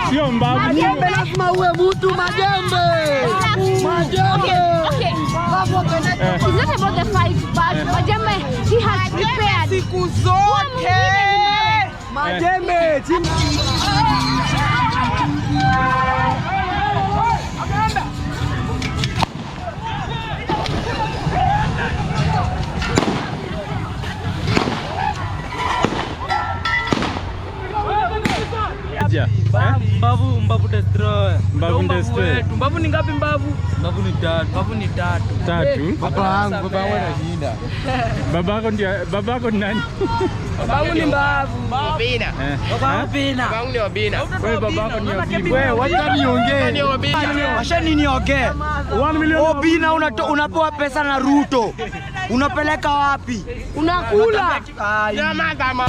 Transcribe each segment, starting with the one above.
Sio mbavu. Majembe lazima uwe mtu majembe. Majembe. Okay. It's not about the fight, but majembe he has prepared. Siku zote. Majembe. Mbavu destroy. Mbavu ni ngapi mbavu? Mbavu ni 3. Mbavu ni 3. 3. Baba wangu anashinda. Babako ni nani? Babangu ni mbavu. Obina. Babangu ni Obina. Wewe babako ni Obina. Wewe wacha niongee. Washa nini niongee? 1 million. Obina unapewa pesa na Ruto. Unapeleka wapi? Unakula. Nyama kama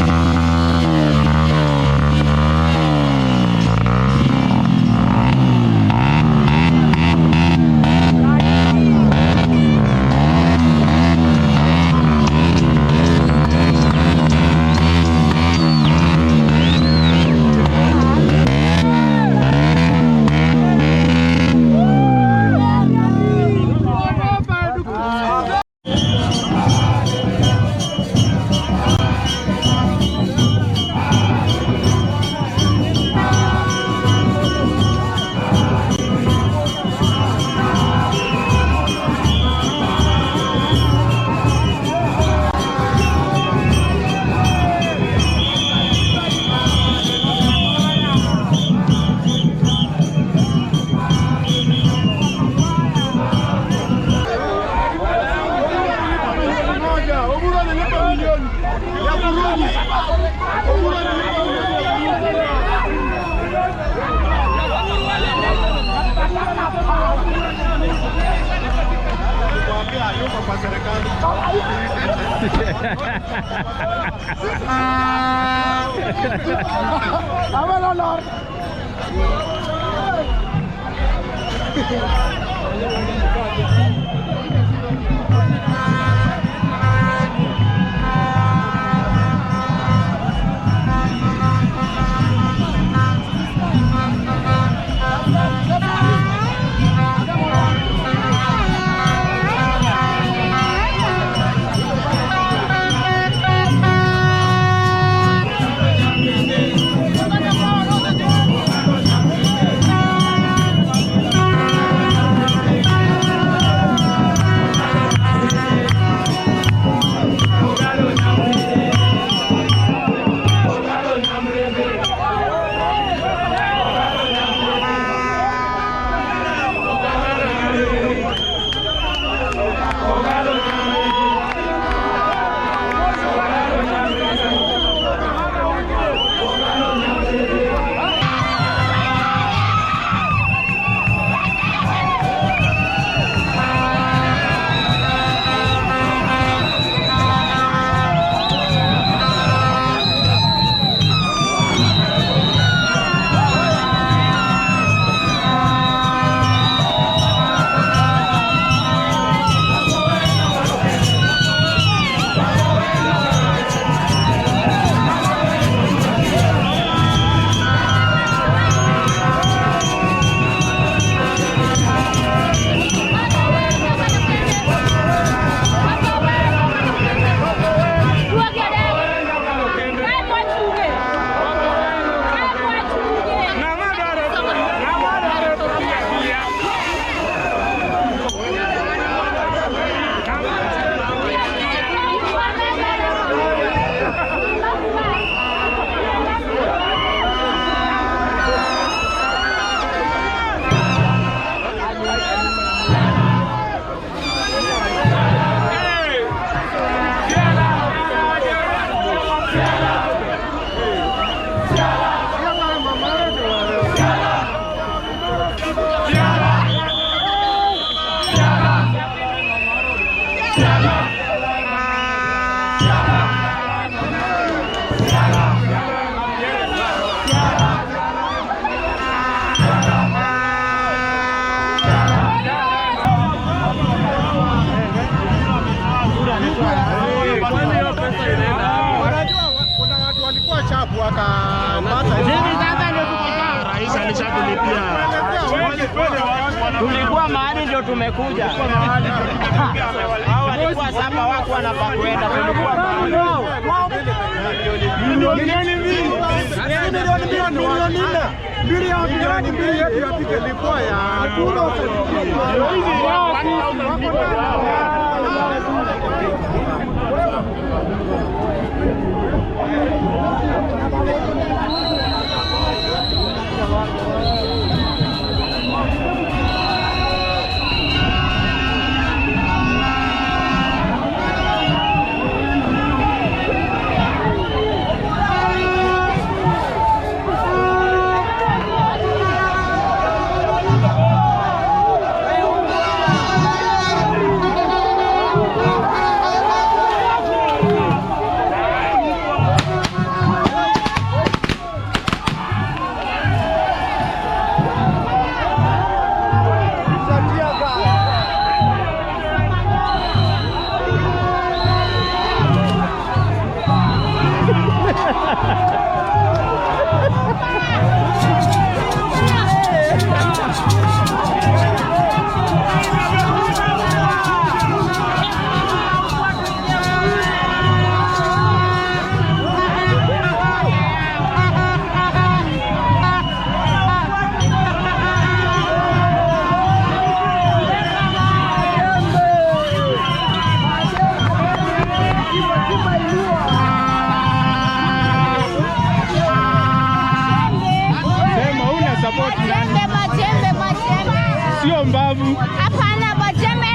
wameshatulipia. Tulikuwa mahali ndio tumekuja. Hao walikuwa saba wako wanapakwenda. Tulikuwa mahali. Milioni mbili. Milioni mbili yetu ya pike ilikuwa ya sio mbavu. Hapana, Majembe,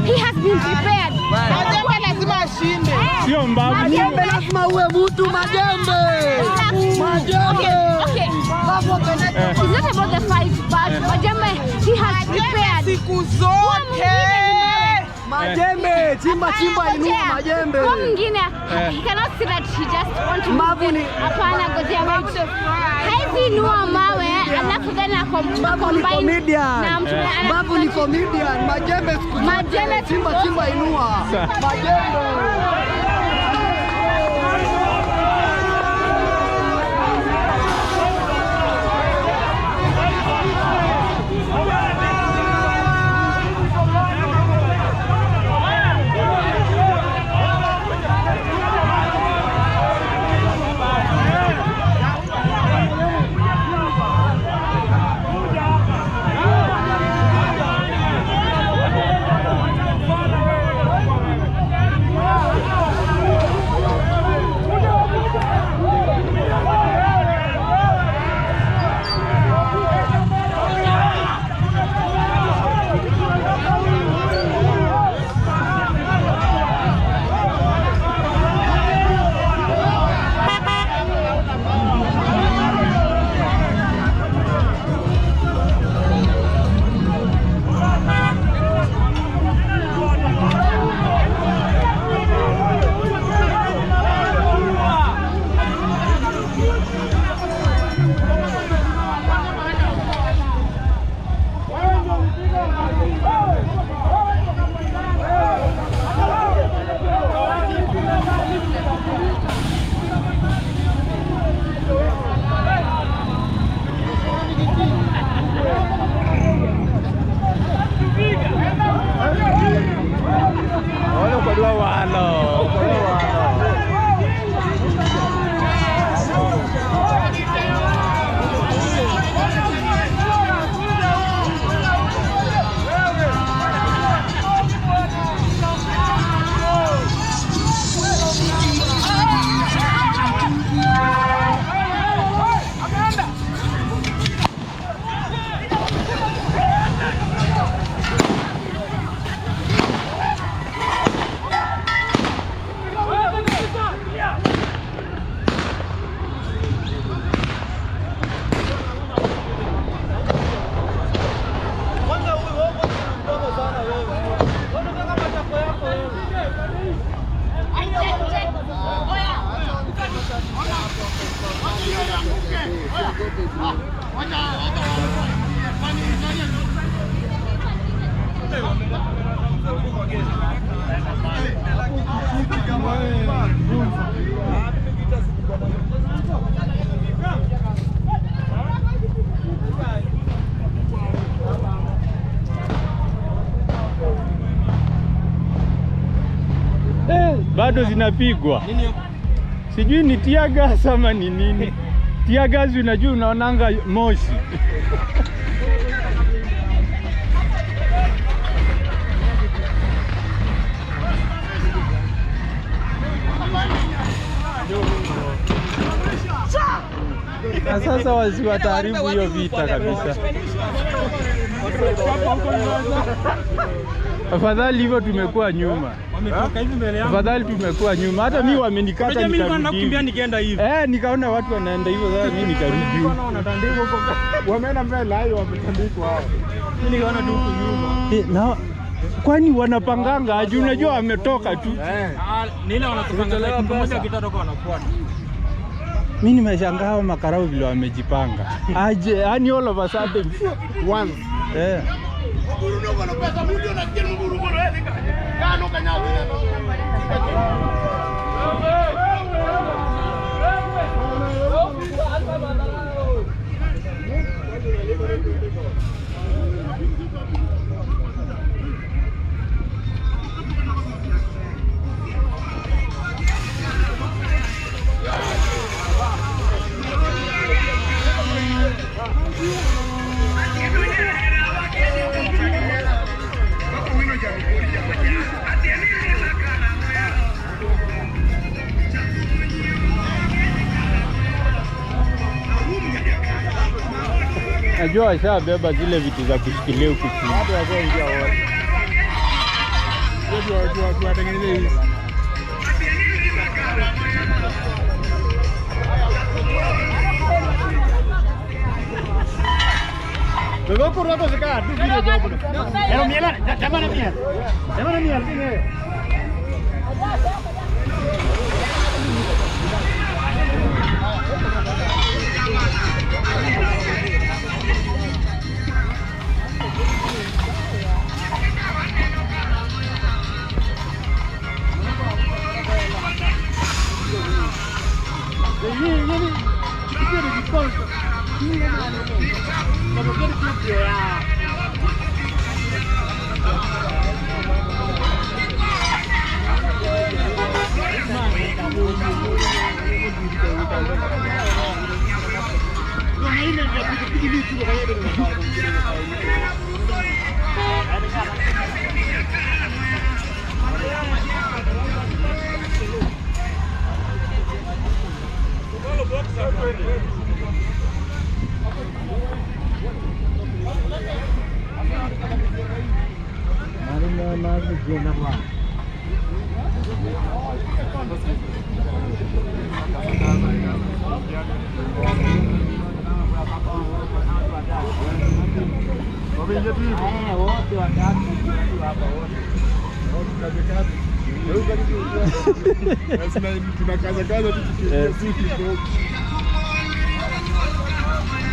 he has been prepared. Majembe lazima ashinde. Sio mbavu. Majembe lazima uwe mtu Majembe. Majembe. Okay. It's not about the fight, but Majembe, he has prepared. Siku zote. Majembe, chimba inua Majembe. Kwa mwingine, he cannot say that he just want to Mavu ni hapana, gojea wait. Haizi inua mawe, alafu tena combine na mtu Mavu ni comedian. Majembe siku zote. Majembe chimba inua. Majembe. bado zinapigwa. Sijui ni tear gas ama ni nini. Tear gas unajua unaonanga moshi. Na sasa wasiwataharibu hiyo vita kabisa. Afadhali hivyo tumekuwa nyuma. Afadhali tumekuwa nyuma. Hata mimi wamenikata nikarudi. Nikienda hivi. Nikaona watu wanaenda hivyo, sasa mimi nikarudi. Wameenda mbele hayo wametandikwa hao. Mimi nikaona tu huko nyuma. Na kwani wanapanganga aje? Unajua wametoka tu. Nile wanatupanga like mmoja kitatoka wanafuata. Mimi nimeshangaa makarau vile wamejipanga. Aje, yani all of a sudden One. Najua washabeba zile vitu za kushikilia huku chini. Watu wagoingia wote. Watu watengeneze hizi. Bego por rato se cae, tú video job. Pero miela, llámame miel. Llámame miel, dime.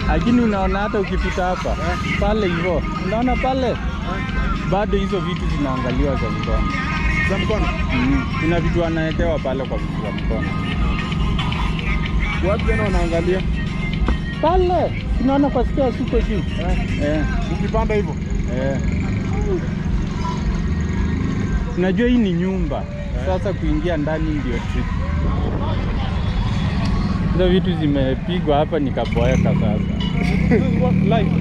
Lakini unaona hata ukipita hapa pale hivyo, unaona pale bado hizo vitu zinaangaliwa za mkono. Za mkono? Kuna vitu wanaetewa pale kwa vitu za mkono. Watu tena wanaangalia pale, unaona kwa stairs huko juu. Ukipanda hivyo. Unajua hii ni nyumba. Sasa kuingia ndani ndio trick. Hizo vitu zimepigwa hapa nikaboeka sasa. Live.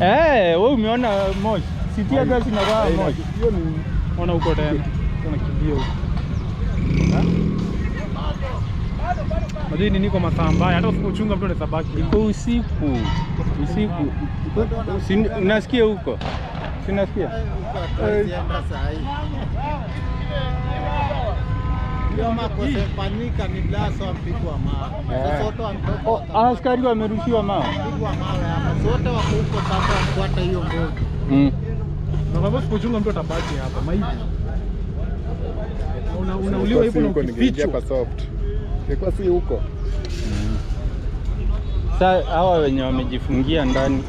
Wewe umeona moshi? Sitia gasi na raha moshi. Hiyo ni ona huko tena. Tunakimbia huko. Madini niko masaa mbaya, hata usipochunga mtu anaweza baki. Iko usiku. Usiku. Unasikia huko? Sinasikia? Askari wamerushiwa mawe. Sote wako huko sasa kufuata hiyo mboga. Na kama usipochunga mtu atabaki hapa maiji. Unauliwa hivyo na ukifichwa kwa soft. Ilikuwa si huko. Sasa hawa wenye wamejifungia ndani.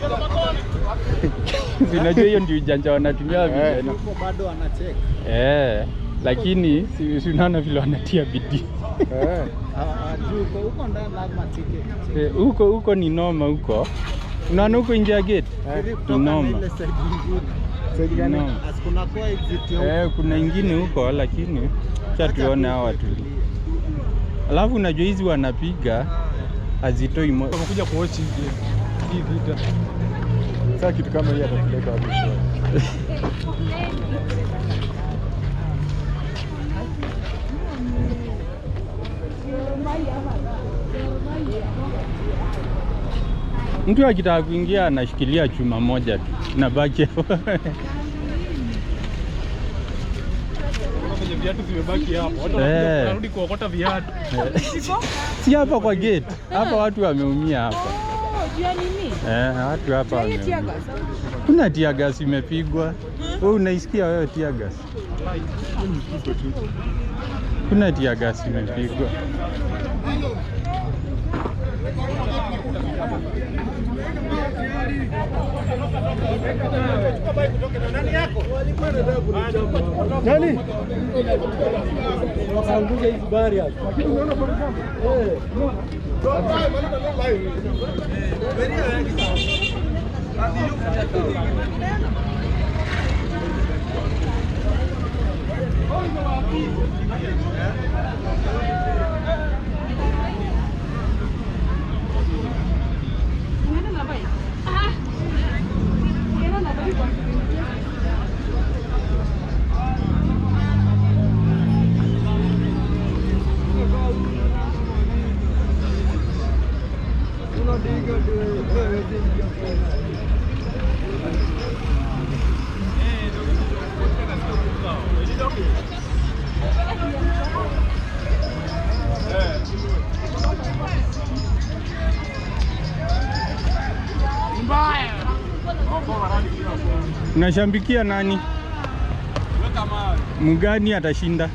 Sinajua hiyo ndio ujanja wanatumia vijana. Huko bado wanacheka. Lakini si unaona vile wanatia bidii. Huko ndani lazima tike. Huko ni noma huko. Unaona huko nje ya gate? Noma. Kuna ingine huko lakini cha tuone hawa tu. Alafu unajua hizi wanapiga hazitoi moyo. Wamekuja kuochi hii vita. Sasa kitu kama hii atakileta hapo. Mtu akitaka kuingia anashikilia chuma moja tu na baki hapo. Kwenye viatu vimebaki hapo. Watu wanarudi kuokota viatu. Si hapa kwa gate. Hapa watu wameumia hapa. Jua nini? Watu hapa wameumia. Kuna tear gas imepigwa. Wewe unaisikia wewe tear gas? Kuna tear gas imepigwa. Nani? Wasanguze hizi bari hapa. Lakini unaona kwa mfano. Unashambikia nani? Mgani atashinda?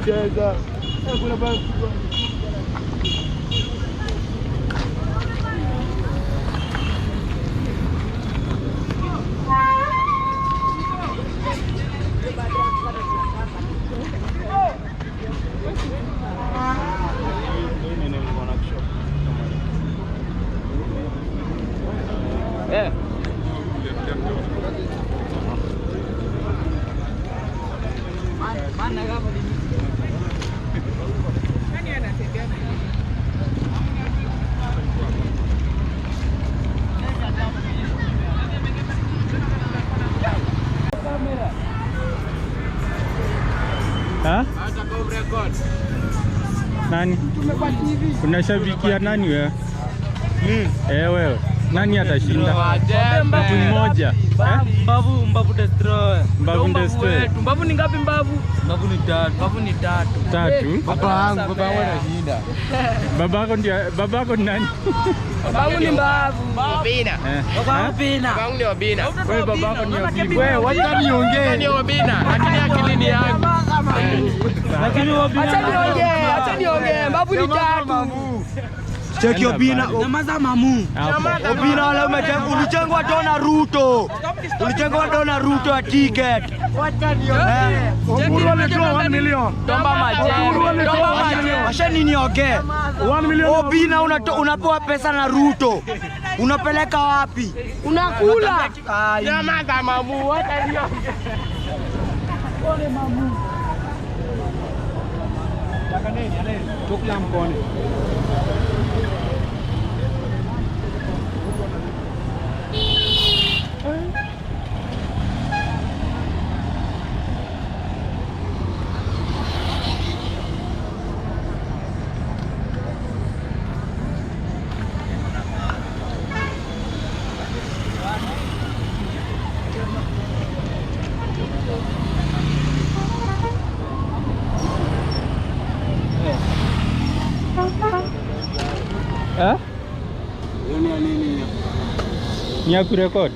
Cheza. Kuna basi. Nani? Unashabikia nani wewe? Wewe. Nani atashinda? Mtu mmoja. Mbavu destroy. Mbavu destroy. Mbavu ni ngapi mbavu? Mbavu ni 3. Mbavu ni 3. 3. Baba wangu anashinda. Babako ni nani? Babangu ni mbavu. Obina. Babangu Obina. Babangu ni Obina. Wewe babako ni Obina. Wewe wacha niongee. Ni Obina. Lakini akili ni yangu. Lakini Obina. Acha niongee. Mbavu ni 3. Cheki Obina. Nyamaza mamu. Obina wale ulijengwa dona Ruto. Ulijengwa dona Ruto ya ticket. Wacha niongee. Oburu alitoa 1 million. Tomba majengo. Tomba majengo. Acha niongee. 1 million. Obina unapewa pesa na Ruto. Unapeleka wapi? Unakula. Nyamaza mamu. Wacha niongee. Pole mamu. Taka nini ale? Chukla mkono. Ni ya kurekodi.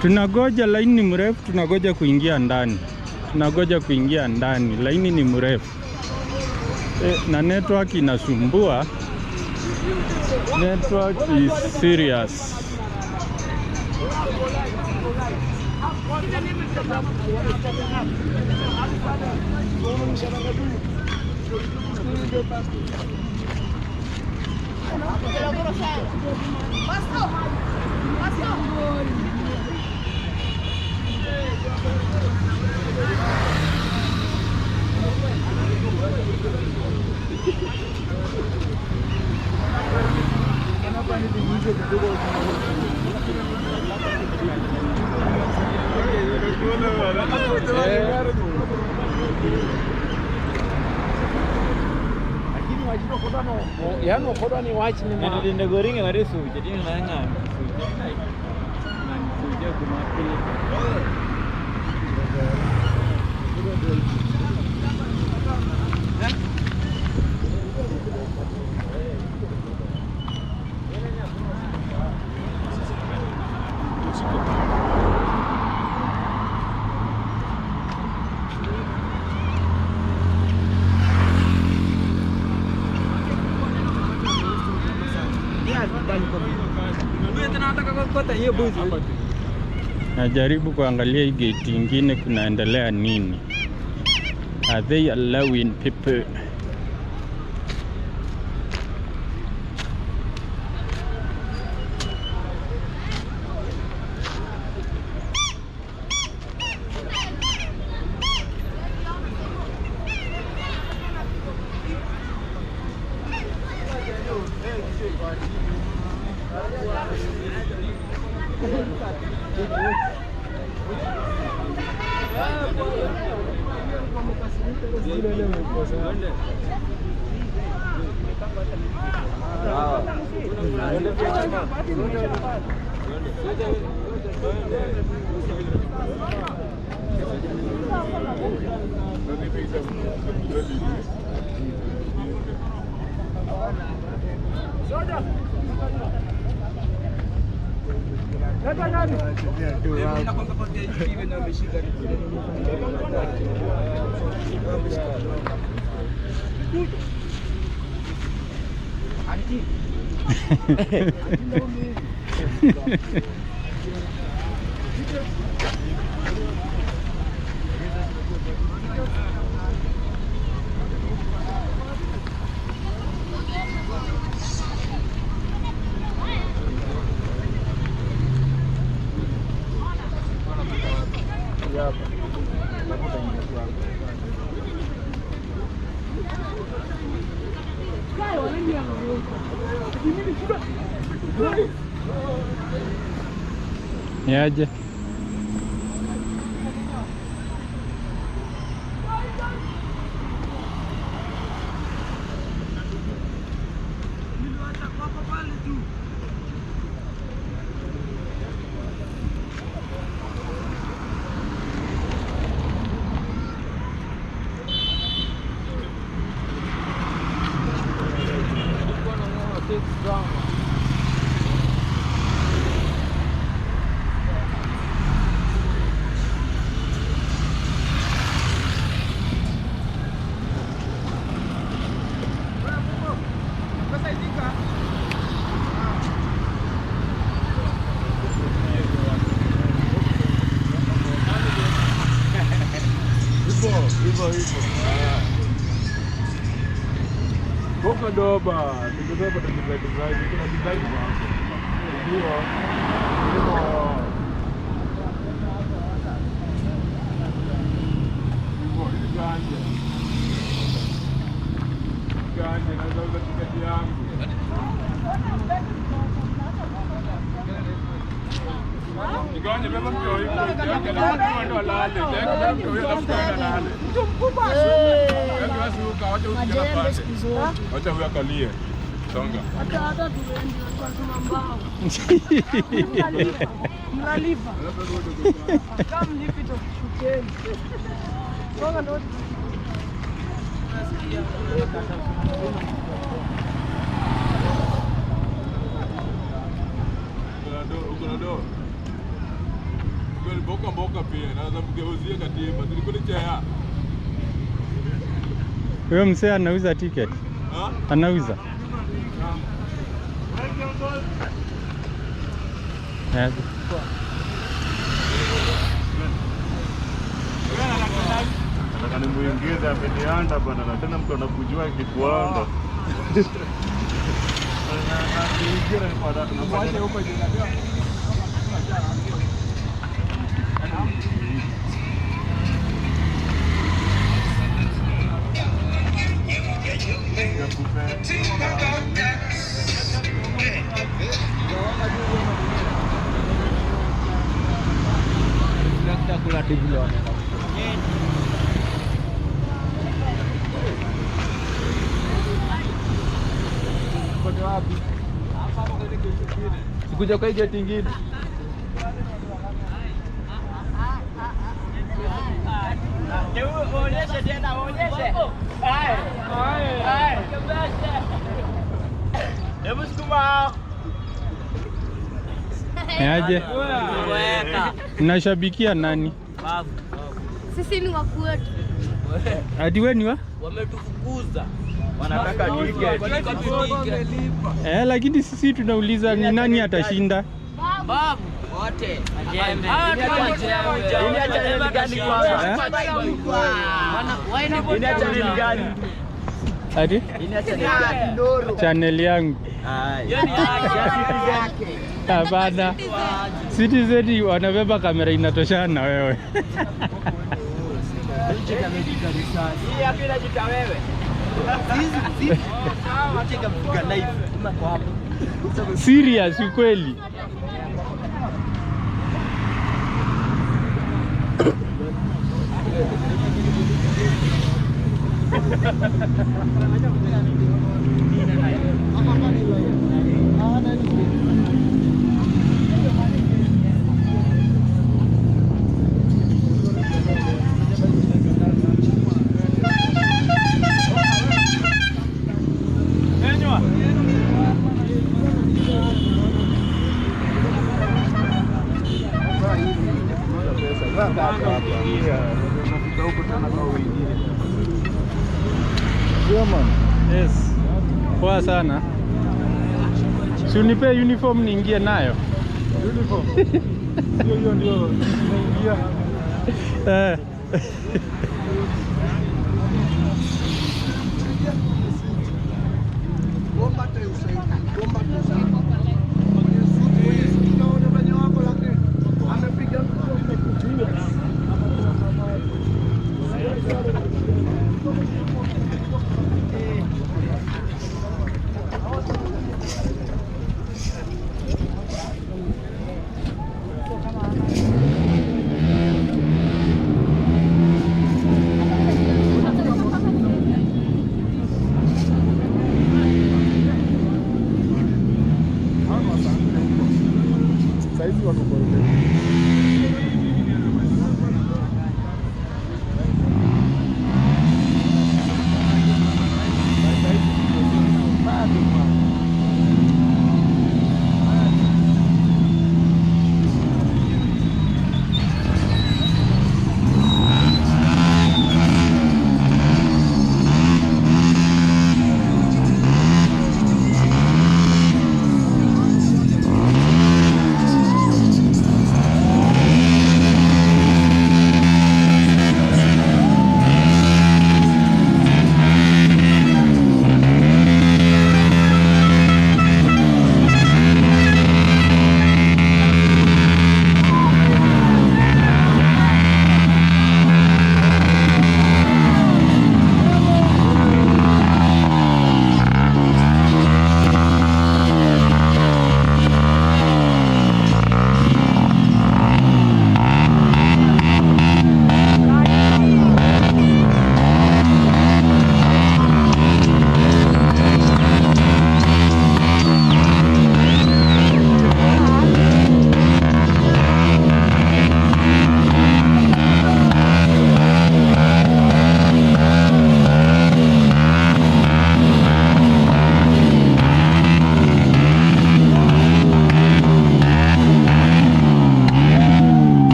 Tunagoja, laini ni mrefu, tunagoja kuingia ndani. Laini ni mrefu. Na network inasumbua. Network is serious. Yaani ukodo ni wachi ni mwa. Ndio goringa wale suja dini na ng'am. Suja kumapili. Najaribu kuangalia hii gate ingine kunaendelea nini. Are they allowing people? Niaje? Boka doba, tukidoba na design, kuna design hapo. Ndio. Ganja na zauza tiketi yangu. Ganja beba mko hiyo. Ganja ndo lale. Ganja ndo lale. Mtu mkubwa. Basi ukawacha usikia pale. Acha huyo akalie. Songa. Hata tuende kwa mbao. Mnalipa. Kama mlipi tushukeni. Songa ndo. Boka pia naweza kugeuzia katiba. Tulikuwa chaya. Huyo msee anauza tiketi. Anauza. Nataka nimuingize amenianda bana na tena mtu anakujua kikuanda. Sikuja kwa gate nyingine. Onyeshe tena, onyeshe. Hebu sukuma. Niaje? Mnashabikia nani? Sisi ni wa kwetu. Hadi wewe ni wa? Wametufukuza. Wanataka tiketi. Lakini sisi tunauliza ni nani atashinda? Babu wote. Majembe. Niacha nini gani kwanza? Niacha nini gani? Hadi? Niacha nini gani? Channel yangu. Yaani yake. Hapana. Citizen wanabeba kamera inatoshana na wewe. Hii hapa inajita wewe. Serious ukweli. Yes. Poa sana. Si unipe uniform niingie nayo. Uniform. Hiyo ndio inaingia. Saizi wako kwa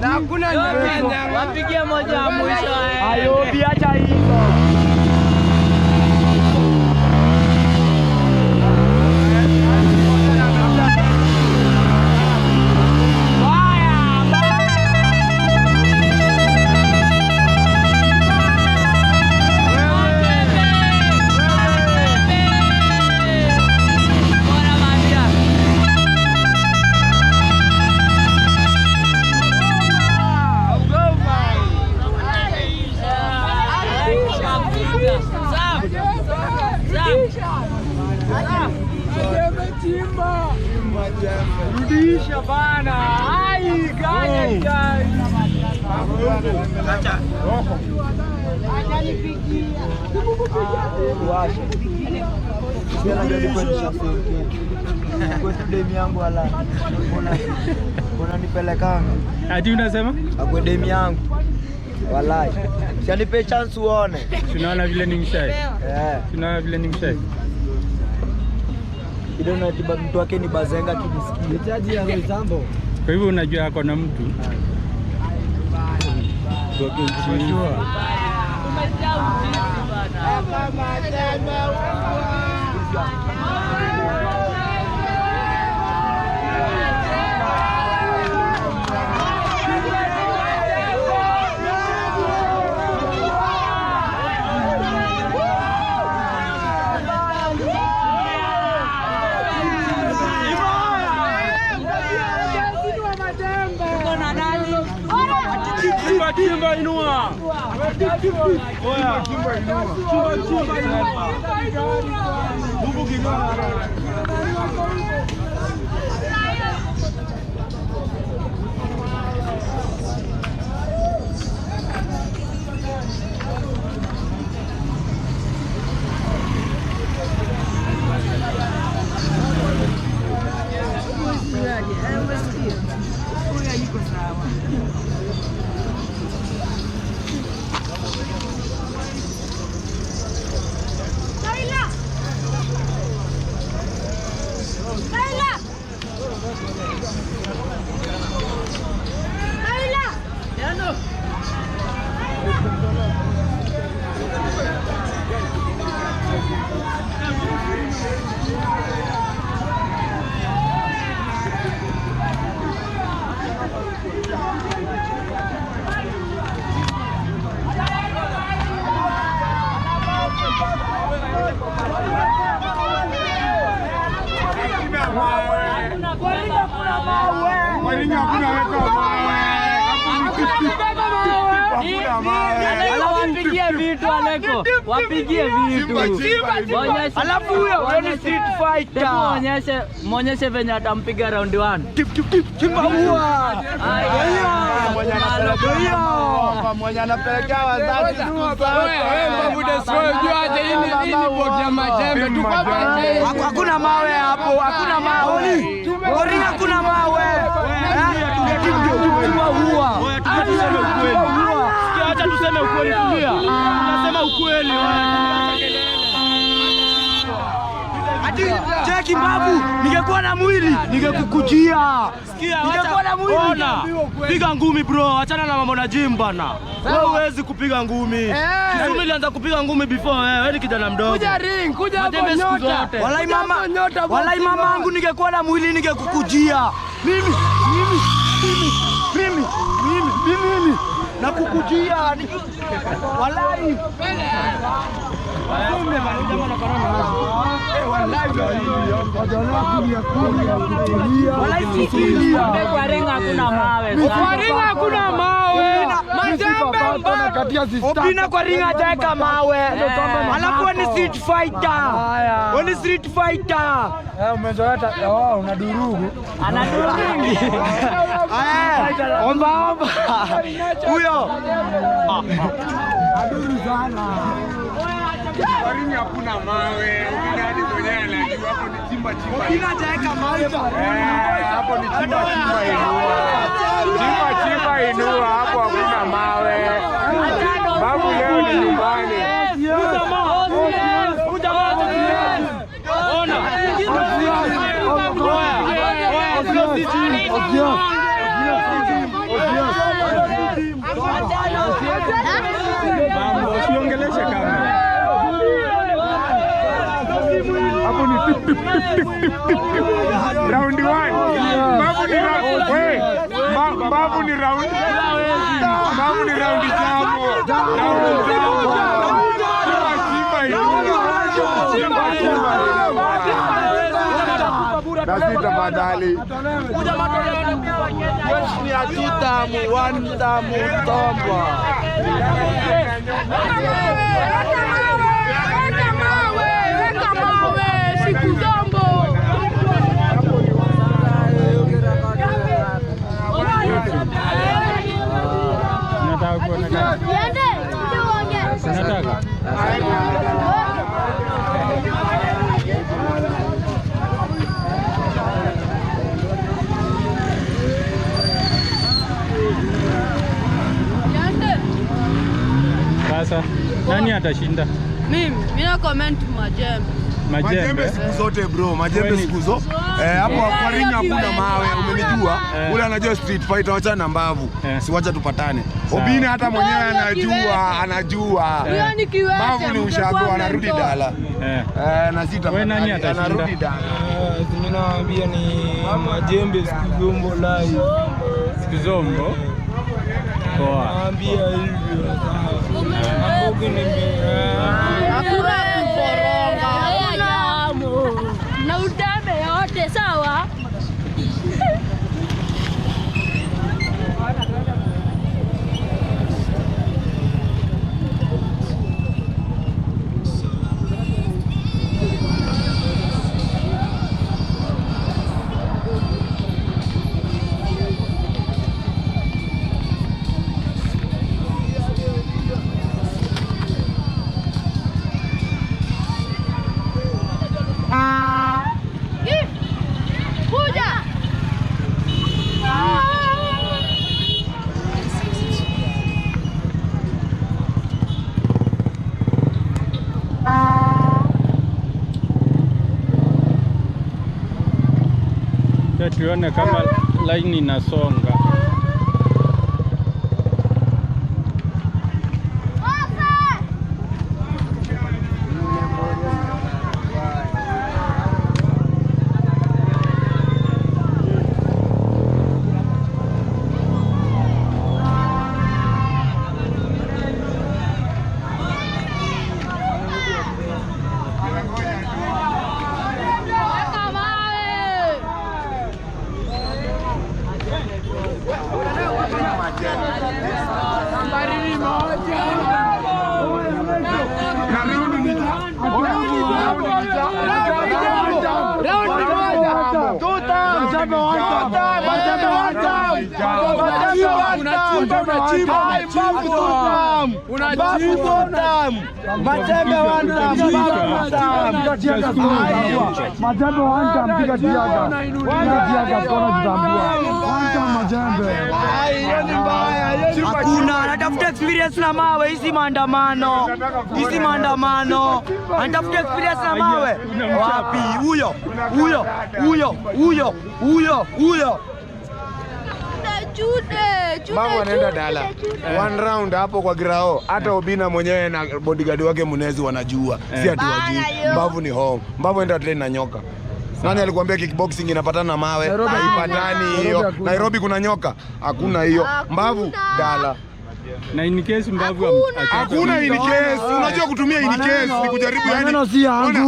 Na hakuna nyingine. Wapigie moja wa mwisho. Ayobi acha hizo. Rudisha bana. Ai, gani gani. Acha. Acha nipigie. Washa. Sina ndio kwa nishafikia. Kwa demu yangu ala. Mbona nipelekanga? Ati unasema? Kwa demu yangu. Wallahi. Sianipe chance uone. Tunaona vile ni mshai. Tunaona vile ni mshai. Ile na tiba mtu wake ni bazenga kinisikia. Chaji ya Rosambo. Kwa hivyo unajua ako na mtu. Chimba inua. Oya. Chimba inua. Mungu kinua. Wapigie vitu Aleko, wapigie vitu. Alafu huyo ni street fighter. Muonyeshe venye atampiga round 1. Chimba huwa. Mwenye anapelekea wazazi. Wewe Babu Destroy juaje hili bodi ya majembe tuko hapa. Hakuna mawe hapo, hakuna mawe. Ori hakuna mawe. Chimba huwa. Tuseme ukweli. Acha tuseme ukweli pia. Tunasema ukweli. Cheki Babu, ningekuwa na mwili ningekukujia. Ningekuwa na mwili. Piga ngumi bro, achana na mambo na gym bana. Wewe huwezi kupiga ngumi. Kizumi ilianza kupiga ngumi before wewe ni kijana mdogo. Kuja ring, kuja hapo nyota. Walai mama yangu ningekuwa na mwili ningekukujia. Mimi nakukujia. Walai. Kwa ringa hakuna mawe. Kwa ringa hakuna mawe. Majembe Opina kwa ringa hajaweka mawe. Alafu ni street fighter. Ni street fighter. Umezoea unadurugu. Anadurugu. Omba. Huyo. Aduru sana. Kwa ringi hakuna mawe. Ukidadi mwenyewe anajua hapo ni chimba. Opina hajaweka mawe. Hapo ni chimba inua. Chimba inua hapo hakuna mawe. Babu leo ni nyumbani. Usiongeleshe kama. Hapo ni round 1. Babu ni round. Wewe, Babu ni round. Babu ni round jambo. Basi tafadhali. Ni atitamu, wantamu, tombwa. Weka mawe, siku zombo. Nataka kuona kama. Yende, ndio Nataka. Sasa nani atashinda? Mimi na comment majembe. Majembe siku zote bro, majembe siku zote. Hapo kwa ring hakuna mawe, umenijua. Ule anajua street fighter, wacha na mbavu. Si wacha tupatane. Obina hata mwenyewe anajua. Mbavu ni ushago, anarudi dala. Na sita anarudi dala. Mimi nawaambia ni majembe siku zombo live. Siku zombo. Poa. Nawaambia hivyo. Mambo ni hakuna kuforonga. Na utambe yote sawa. Tuone kama line inasonga. Hakuna, natafuta experience na mawe. Hizi maandamano, anatafuta experience na mawe. Wapi huyo Mbavu anaenda dala. One round hapo kwa grao. Hata Obina mwenyewe na bodyguard wake Munezi wanajua. Si ati wajui. Mbavu ni home. Mbavu enda train na nyoka. Nani alikuambia kickboxing inapatana na mawe? Haipatani hiyo. Nairobi kuna nyoka? Hakuna hiyo. Mbavu dala. Na in case mbavu hakuna in case. Unajua kutumia in case ni kujaribu yani.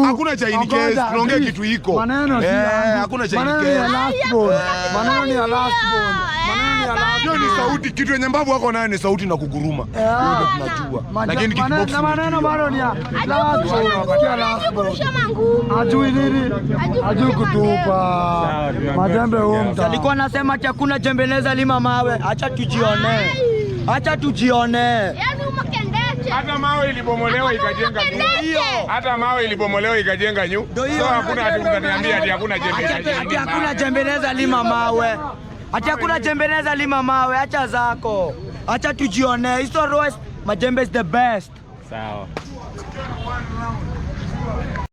Hakuna cha in case. Tunaongea kitu iko. Hakuna cha in case. Maneno ni last ball. Hiyo ni sauti, kitu yenye mbavu wako nayo ni sauti na kuguruma. Hiyo ndio tunajua. Lakini kickboxing na maneno bado ni last ball. Ajui nini? Ajui kutupa. Majembe huo mta. Alikuwa anasema chakuna jembeleza lima mawe. Acha tujione. Yaani umekendeche. Hata mawe ilibomolewa ikajenga nyumba. So hakuna ati mtaniambia ati hakuna jembeleza. Ati hakuna jembeleza lima mawe. Acha zako. Acha tujione. Hizo Royce majembe is the best. Sawa.